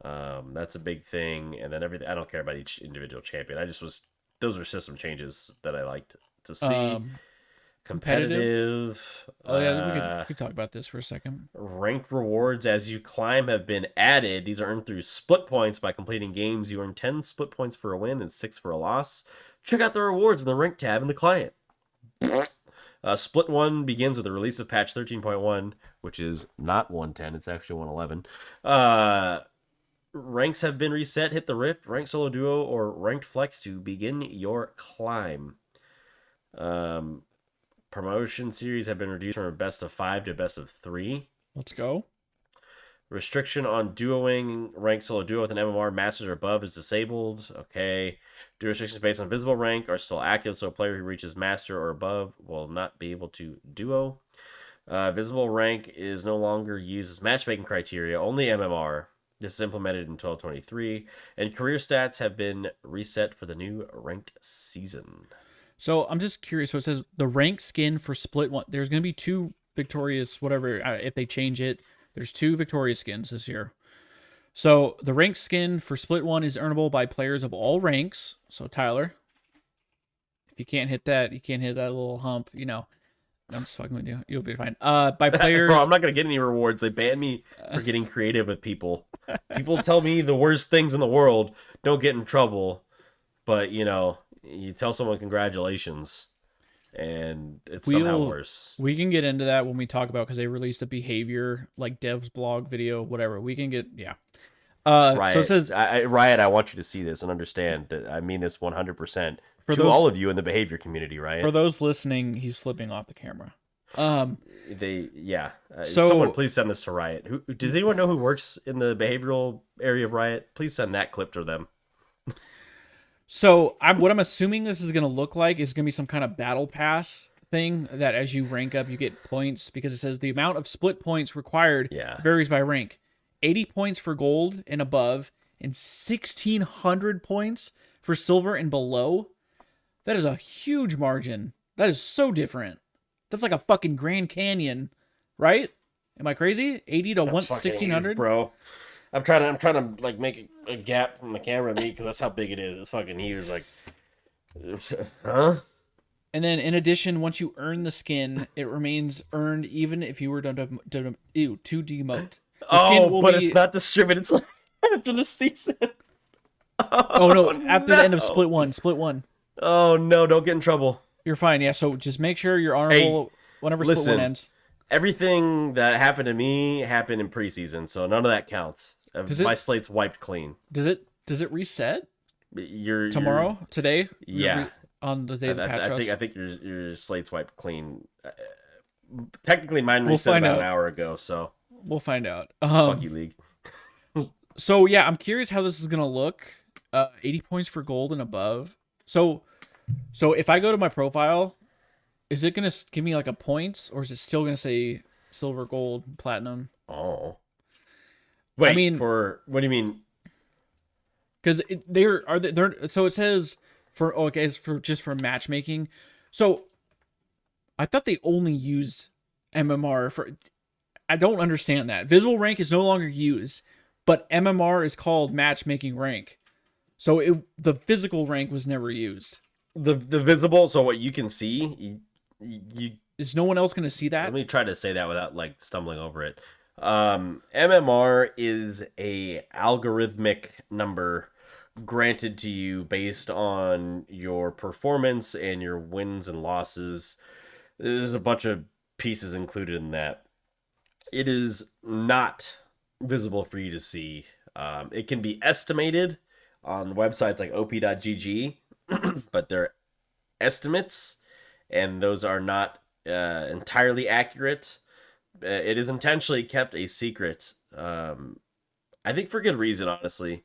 That's a big thing. And then everything. I don't care about each individual champion. Those are system changes that I liked to see. Competitive. Oh yeah, we could talk about this for a second. Ranked rewards as you climb have been added. These are earned through split points. By completing games, you earn 10 split points for a win and 6 for a loss. Check out the rewards in the rank tab in the client. Split 1 begins with the release of patch 13.1, which is not 110. It's actually 111. Ranks have been reset. Hit the Rift, Ranked Solo Duo, or Ranked Flex to begin your climb. Promotion series have been reduced from a best of 5 to a best of 3. Let's go. Restriction on duoing ranked solo duo with an MMR masters or above is disabled. Okay. Duo restrictions based on visible rank are still active, so a player who reaches master or above will not be able to duo. Visible rank is no longer used as matchmaking criteria, only MMR. This is implemented in 1223, and career stats have been reset for the new ranked season. So I'm just curious. So it says the rank skin for split 1. There's going to be 2 victorious, whatever, if they change it. There's 2 victorious skins this year. So the rank skin for split 1 is earnable by players of all ranks. So Tyler, if you can't hit that, you can't hit that little hump, you know. I'm just fucking with you. You'll be fine. By players. Bro, I'm not going to get any rewards. They ban me for getting creative with people. People tell me the worst things in the world. Don't get in trouble. But, you know, you tell someone congratulations, and it's somehow worse. We can get into that when we talk about, because they released a behavior, like devs blog video, whatever. We can get, yeah. Riot, so it says, Riot, I want you to see this and understand that I mean this 100% to all of you in the behavior community, right? For those listening, he's flipping off the camera. So someone please send this to Riot. Does anyone know who works in the behavioral area of Riot? Please send that clip to them. So what I'm assuming this is going to look like is going to be some kind of battle pass thing that as you rank up, you get points, because it says the amount of split points required varies by rank. 80 points for gold and above, and 1,600 points for silver and below. That is a huge margin. That is so different. That's like a fucking Grand Canyon, right? Am I crazy? 80 to 1,600, bro. I'm trying to like make a gap from the camera to me, because that's how big it is. It's fucking huge. Like, huh? And then in addition, once you earn the skin, it remains earned even if you were to demote. It's not distributed until after the season. Oh no! After the end of split one. Oh no! Don't get in trouble. You're fine. Yeah. So just make sure you're honorable whenever split 1 ends. Everything that happened to me happened in preseason, so none of that counts. My slate's wiped clean. Does it reset? Today? Yeah. On the day of the patch. I think your slate's wiped clean. Technically, mine reset about an hour ago, so we'll find out. Fuck you, League. So yeah, I'm curious how this is gonna look. 80 points for gold and above. So if I go to my profile, is it gonna give me like a points, or is it still gonna say silver, gold, platinum? Oh. Wait, what do you mean? Because so it says it's for matchmaking. So I thought they only used MMR for. I don't understand that. Visible rank is no longer used, but MMR is called matchmaking rank. So the physical rank was never used. The visible, so what you can see, you is no one else going to see that? Let me try to say that without like stumbling over it. MMR is a algorithmic number granted to you based on your performance and your wins and losses. There's a bunch of pieces included in that. It is not visible for you to see. It can be estimated on websites like op.gg, but they're estimates, and those are not entirely accurate. It is intentionally kept a secret. I think for good reason, honestly.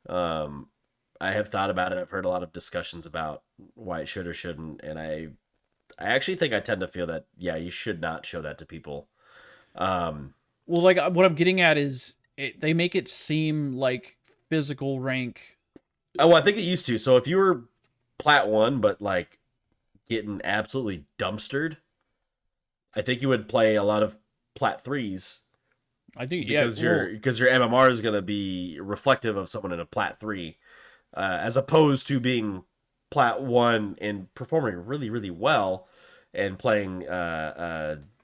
I have thought about it. I've heard a lot of discussions about why it should or shouldn't, and I actually think I tend to feel that you should not show that to people. Well, like what I'm getting at is they make it seem like physical rank. Oh, well, I think it used to. So if you were Plat 1, but like getting absolutely dumpstered, I think you would play a lot of Plat 3s. I think because your MMR is going to be reflective of someone in a Plat 3, as opposed to being Plat 1 and performing really, really well and playing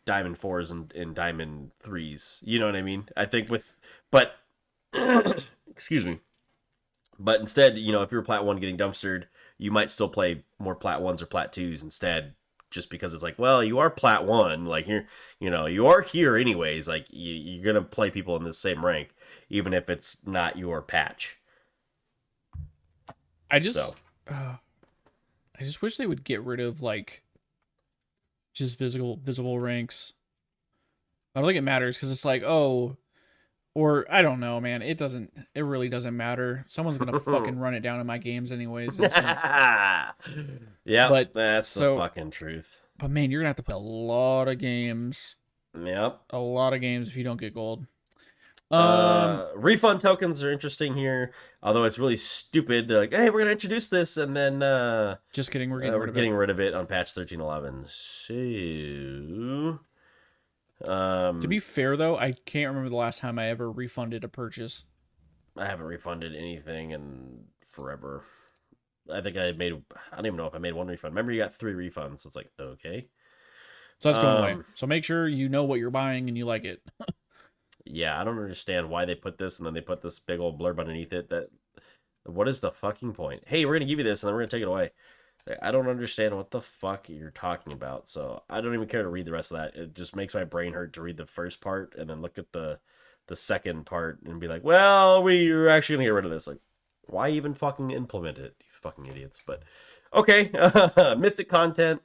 Diamond 4s and Diamond 3s. You know what I mean? I think but excuse me. But instead, if you're Plat 1 getting dumpstered, you might still play more Plat 1s or Plat 2s instead, just because it's like, well, you are Plat 1, like you are here anyways, like you're gonna play people in the same rank, even if it's not your patch. I just wish they would get rid of like just visible ranks. I don't think it matters because it's like, oh, or I don't know, man. It really doesn't matter. Someone's gonna fucking run it down in my games anyways. Yeah, but that's the fucking truth. But man, you're gonna have to play a lot of games. Yep, a lot of games if you don't get gold. Refund tokens are interesting here, although it's really stupid. They're like, hey, we're gonna introduce this, and then just kidding, we're getting rid of it on patch 13.11. So. To be fair though, I can't remember the last time I ever refunded a purchase. I haven't refunded anything in forever. I think I don't even know if I made one refund. Remember, you got 3 refunds. It's like, okay. So that's going away. So make sure you know what you're buying and you like it. Yeah, I don't understand why they put this and then they put this big old blurb underneath it. What is the fucking point? Hey, we're going to give you this and then we're going to take it away. I don't understand what the fuck you're talking about, so I don't even care to read the rest of that. It just makes my brain hurt to read the first part and then look at the second part and be like, well, we're actually gonna get rid of this. Like, why even fucking implement it, you fucking idiots? But okay. Mythic content,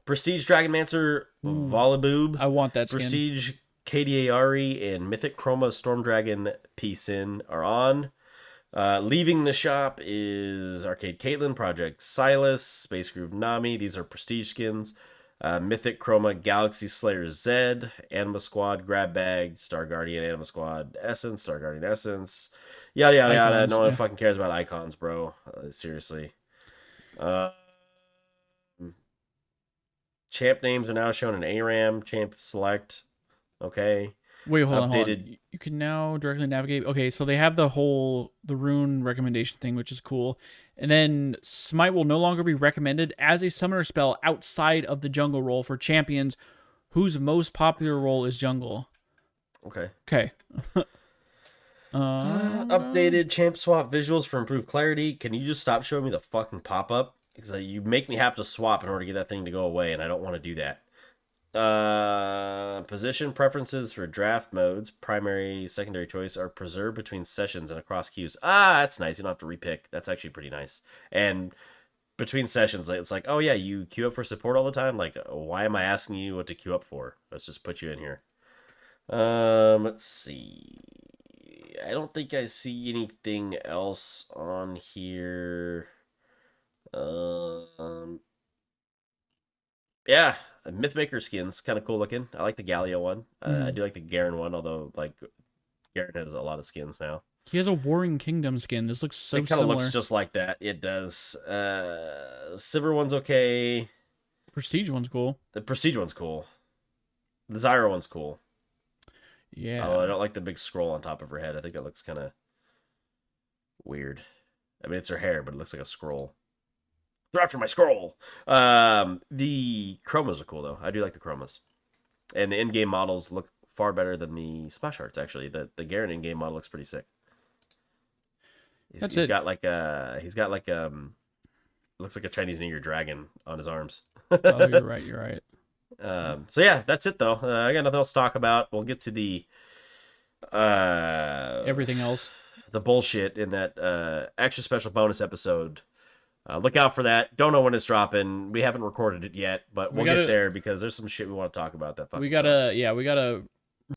Prestige Dragonmancer, Voliboob. I want that skin. Prestige KDARI and Mythic Chroma Storm Dragon P-Sin are on. Leaving the shop is Arcade Caitlyn, Project Silas, Space Groove Nami. These are prestige skins. Mythic Chroma Galaxy Slayer Z, Anima Squad Grab Bag, Star Guardian Anima Squad Essence, Star Guardian Essence. Yada yada yada. No one fucking cares about icons, bro. Seriously. Champ names are now shown in ARAM. Champ Select. Okay. Wait, hold on. You can now directly navigate. Okay, so they have the rune recommendation thing, which is cool. And then Smite will no longer be recommended as a summoner spell outside of the jungle role for champions whose most popular role is jungle. Okay. Updated champ swap visuals for improved clarity. Can you just stop showing me the fucking pop-up? Because you make me have to swap in order to get that thing to go away, and I don't want to do that. Position preferences for draft modes, primary, secondary choice, are preserved between sessions and across queues. That's nice. You don't have to repick. That's actually pretty nice. And between sessions, it's like, oh yeah, you queue up for support all the time. Like, why am I asking you what to queue up for? Let's just put you in here. Let's see. I don't think I see anything else on here. Yeah. Mythmaker skins, kind of cool looking. I like the Gallia one. I do like the Garen one, although like Garen has a lot of skins now. He has a Warring Kingdom skin. This looks so similar. It kind of looks just like that. It does. Sivir one's okay. Prestige one's cool. The Prestige one's cool. The Zyra one's cool. Yeah. Oh, I don't like the big scroll on top of her head. I think it looks kind of weird. I mean, it's her hair, but it looks like a scroll. They're after my scroll. The chromas are cool though. I do like the chromas, and the in-game models look far better than the splash arts. Actually, the Garen in game model looks pretty sick. He's got like looks like a Chinese New Year dragon on his arms. Oh, you're right. You're right. So yeah, that's it though. I got nothing else to talk about. We'll get to the Everything else. the bullshit in that extra special bonus episode. Look out for that. Don't know when it's dropping. We haven't recorded it yet, but we'll get there because there's some shit we want to talk about that fucking we gotta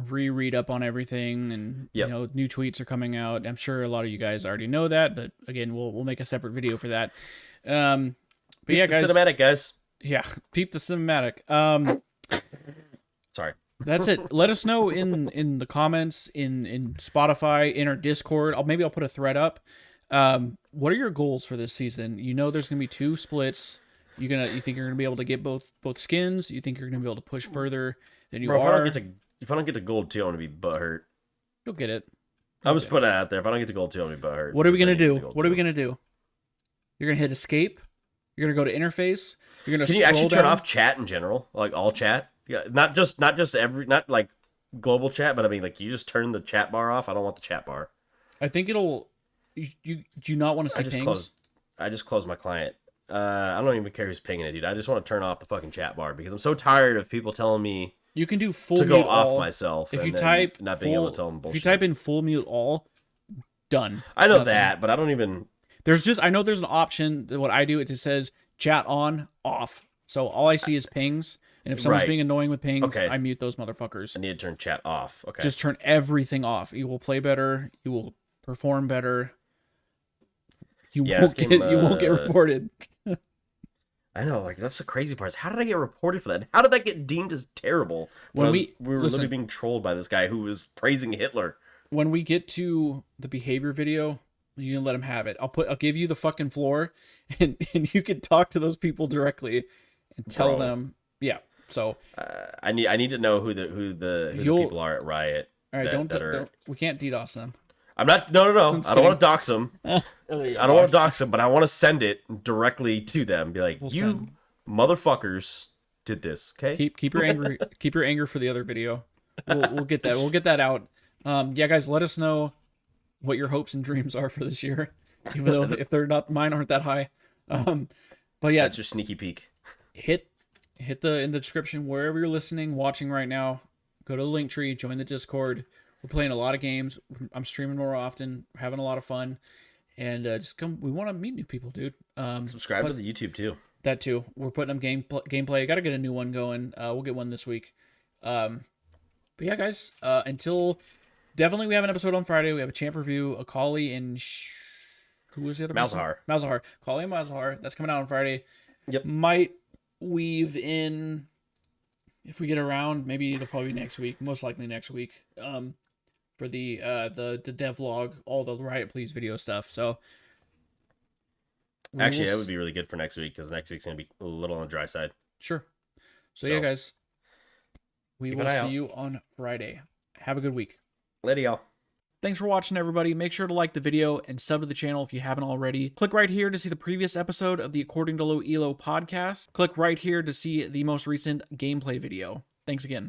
reread up on everything, and you know, new tweets are coming out. I'm sure a lot of you guys already know that, but again, we'll make a separate video for that. But yeah, guys, cinematic guys. Yeah, peep the cinematic. Sorry. That's it. Let us know in the comments, in Spotify, in our Discord. Maybe I'll put a thread up. What are your goals for this season? You know, there's gonna be 2 splits. You think you're gonna be able to get both skins? You think you're gonna be able to push further than you are? If I don't get to gold 2, I'm gonna be butthurt. You'll get it. I'll just put it out there. If I don't get to gold 2, I'm gonna be butthurt. What are we gonna do? What are we gonna do? You're gonna hit escape. You're gonna go to interface. You're gonna. Can you actually turn off chat in general, like all chat? Yeah, not just not like global chat, but I mean, like, you just turn the chat bar off. I don't want the chat bar. I think it'll. You do not want to see pings? I just closed my client. I don't even care who's pinging it, dude. I just want to turn off the fucking chat bar because I'm so tired of people telling me you can do full to mute go off all. myself. If you and type not being able to tell them bullshit. If you type in full mute all, done. I know that, but I don't even. I know there's an option. What I do, it just says chat on, off. So all I see is pings. And if someone's being annoying with pings, I mute those motherfuckers. I need to turn chat off. Okay. Just turn everything off. You will play better. You will perform better. You won't get reported. I know, like, that's the crazy part. How did I get reported for that? How did that get deemed as terrible? When we were literally being trolled by this guy who was praising Hitler. When we get to the behavior video, you can let him have it. I'll give you the fucking floor, and you can talk to those people directly and tell them. Yeah. So I need to know who the people are at Riot. All right, don't we can't DDoS them. I'm not. No. I don't want to dox them. I don't want to dox them, but I want to send it directly to them. Be like, you motherfuckers did this. Okay. Keep your anger. Keep your anger for the other video. We'll get that. We'll get that out. Yeah, guys, let us know what your hopes and dreams are for this year, even though if they're not, mine aren't that high. But yeah, that's your sneaky peek. Hit in the description wherever you're listening, watching right now. Go to the link tree, join the Discord. We're playing a lot of games. I'm streaming more often. We're having a lot of fun, and just come. We want to meet new people, dude. Subscribe to the YouTube too. That too. We're putting up gameplay. Got to get a new one going. We'll get one this week. But yeah, guys. Until definitely, we have an episode on Friday. We have a champ review. Akali and who was the other? Malzahar. Akali and Malzahar. That's coming out on Friday. Yep. Might weave in. If we get around, maybe it'll probably be next week. Most likely next week. For the devlog, all the Riot Please video stuff. So actually, that would be really good for next week because next week's gonna be a little on the dry side. Sure. So yeah, guys, we will see you on Friday. Have a good week. Later, y'all. Thanks for watching, everybody. Make sure to like the video and sub to the channel if you haven't already. Click right here to see the previous episode of the According to Low Elo podcast. Click right here to see the most recent gameplay video. Thanks again.